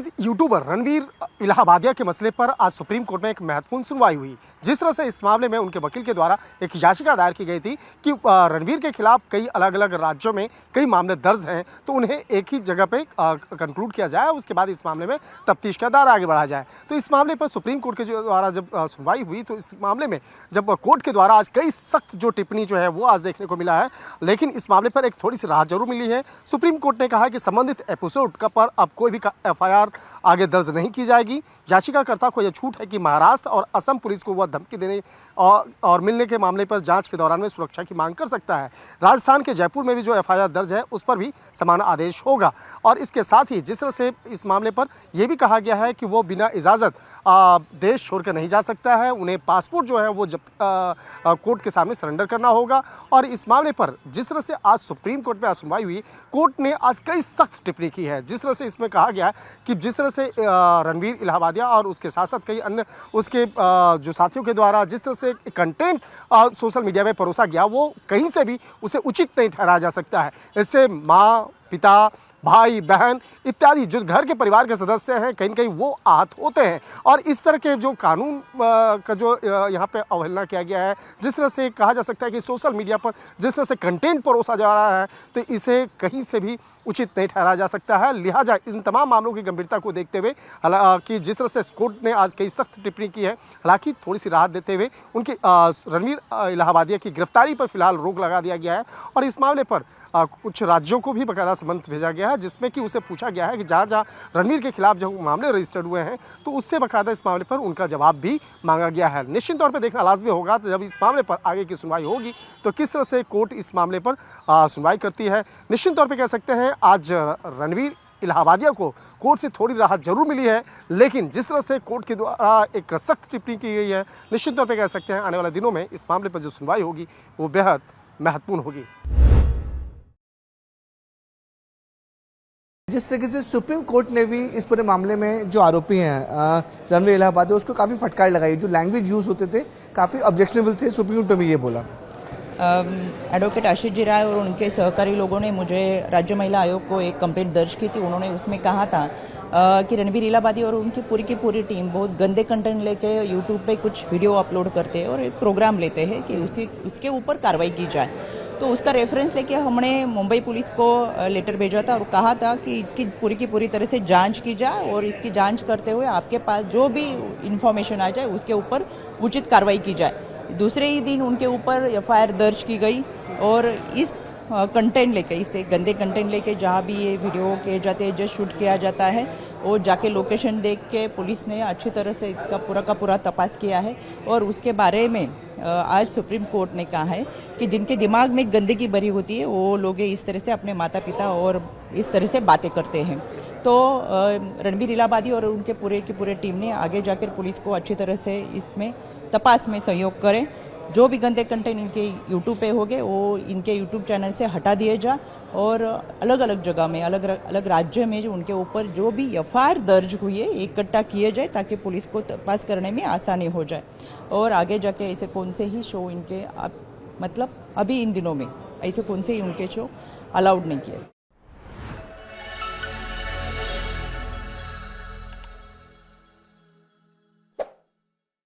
प्रसिद्ध यूट्यूबर रणवीर इलाहाबादिया के मसले पर आज सुप्रीम कोर्ट में एक महत्वपूर्ण सुनवाई हुई। जिस तरह से इस मामले में उनके वकील के द्वारा एक याचिका दायर की गई थी कि रणवीर के खिलाफ कई अलग अलग राज्यों में कई मामले दर्ज हैं, तो उन्हें एक ही जगह पे कंक्लूड किया जाए, उसके बाद इस मामले में तफ्तीश का दायरा आगे बढ़ाया जाए। तो इस मामले पर सुप्रीम कोर्ट के द्वारा जब सुनवाई हुई तो इस मामले में जब कोर्ट के द्वारा आज कई सख्त जो टिप्पणी जो है वो आज देखने को मिला है, लेकिन इस मामले पर एक थोड़ी सी राहत जरूर मिली है। सुप्रीम कोर्ट ने कहा कि संबंधित एपिसोड का पर अब कोई भी एफआईआर आगे दर्ज नहीं की जाएगी। याचिकाकर्ता को यह छूट है कि महाराष्ट्र और असम पुलिस को वह धमकी देने और मिलने के मामले पर जांच के दौरान में सुरक्षा की मांग कर सकता है। राजस्थान के जयपुर में भी जो एफआईआर दर्ज है उस पर भी समान आदेश होगा। और इसके साथ ही जिस तरह से इस मामले पर यह भी कहा गया है कि वो बिना इजाज़त देश छोड़कर नहीं जा सकता है, उन्हें पासपोर्ट जो है वो जब कोर्ट के सामने सरेंडर करना होगा। और इस मामले पर जिस तरह से आज सुप्रीम कोर्ट में सुनवाई हुई, कोर्ट ने आज कई सख्त टिप्पणी की है। जिस तरह से इसमें कहा गया है कि जिस तरह से रणवीर इलाहाबादिया और उसके साथ साथ कई अन्य उसके जो साथियों के द्वारा जिस तरह से कंटेंट सोशल मीडिया में परोसा गया, वो कहीं से भी उसे उचित नहीं ठहराया जा सकता है। इससे माँ, पिता, भाई, बहन इत्यादि जो घर के परिवार के सदस्य हैं, कहीं न कहीं वो आहत होते हैं। और इस तरह के जो कानून का जो यहाँ पे अवहेलना किया गया है, जिस तरह से कहा जा सकता है कि सोशल मीडिया पर जिस तरह से कंटेंट परोसा जा रहा है, तो इसे कहीं से भी उचित नहीं ठहराया जा सकता है। लिहाजा इन तमाम मामलों की गंभीरता को देखते हुए हालांकि जिस तरह से कोर्ट ने आज कई सख्त टिप्पणी की है, हालांकि थोड़ी सी राहत देते हुए उनके रणवीर इलाहाबादिया की गिरफ्तारी पर फिलहाल रोक लगा दिया गया है। और इस मामले पर कुछ राज्यों को भी बाकायदा समन्स भेजा गया है, जिसमें कि उसे पूछा गया है कि जहाँ जहाँ रणवीर के खिलाफ जो मामले रजिस्टर्ड हुए हैं, तो उससे बाकायदा इस मामले पर उनका जवाब भी मांगा गया है। निश्चित तौर पर देखना लाजमी होगा तो जब इस मामले पर आगे की सुनवाई होगी तो किस तरह से कोर्ट इस मामले पर सुनवाई करती है। निश्चित तौर पर कह सकते हैं आज रणवीर इलाहाबादिया को कोर्ट से थोड़ी राहत जरूर मिली है, लेकिन जिस तरह से कोर्ट के द्वारा एक सख्त टिप्पणी की गई है, निश्चित तौर पर कह सकते हैं आने वाले दिनों में इस मामले पर जो सुनवाई होगी वो बेहद महत्वपूर्ण होगी। जिस तरीके से सुप्रीम कोर्ट ने भी इस पूरे मामले में जो आरोपी हैं रणवीर इलाहाबादी, उसको काफ़ी फटकार लगाई। जो लैंग्वेज यूज़ होते थे काफ़ी ऑब्जेक्शनेबल थे। सुप्रीम कोर्ट में ये बोला एडवोकेट आशीष जी राय और उनके सहकारी लोगों ने मुझे राज्य महिला आयोग को एक कंप्लेंट दर्ज की थी। उन्होंने उसमें कहा था कि रणवीर इलाहाबादी और उनकी की पूरी टीम बहुत गंदे कंटेंट लेके यूट्यूब पे कुछ वीडियो अपलोड करते हैं और एक प्रोग्राम लेते हैं कि उसके ऊपर कार्रवाई की जाए। तो उसका रेफरेंस लेके हमने मुंबई पुलिस को लेटर भेजा था और कहा था कि इसकी की पूरी तरह से जांच की जाए और इसकी जांच करते हुए आपके पास जो भी इंफॉर्मेशन आ जाए उसके ऊपर उचित कार्रवाई की जाए। दूसरे ही दिन उनके ऊपर एफआईआर दर्ज की गई और इस कंटेंट लेके, इससे गंदे कंटेंट लेके जहाँ भी ये वीडियो किए जाते हैं, जो शूट किया जाता है, और जाके लोकेशन देख के पुलिस ने अच्छी तरह से इसका पूरा का पूरा तपास किया है। और उसके बारे में आज सुप्रीम कोर्ट ने कहा है कि जिनके दिमाग में गंदगी भरी होती है वो लोग इस तरह से अपने माता पिता और इस तरह से बातें करते हैं। तो रणवीर इलाहाबादी और उनके की पूरे टीम ने आगे जाकर पुलिस को अच्छी तरह से इसमें तपास में सहयोग करें। जो भी गंदे कंटेंट इनके यूट्यूब पे हो गए वो इनके यूट्यूब चैनल से हटा दिए जा और अलग अलग जगह में, अलग अलग राज्य में जो उनके ऊपर जो भी एफआईआर दर्ज हुई है इकट्ठा किए जाए ताकि पुलिस को तपास करने में आसानी हो जाए। और आगे जाके ऐसे कौन से ही शो इनके मतलब अभी इन दिनों में ऐसे कौन से ही उनके शो अलाउड नहीं किए।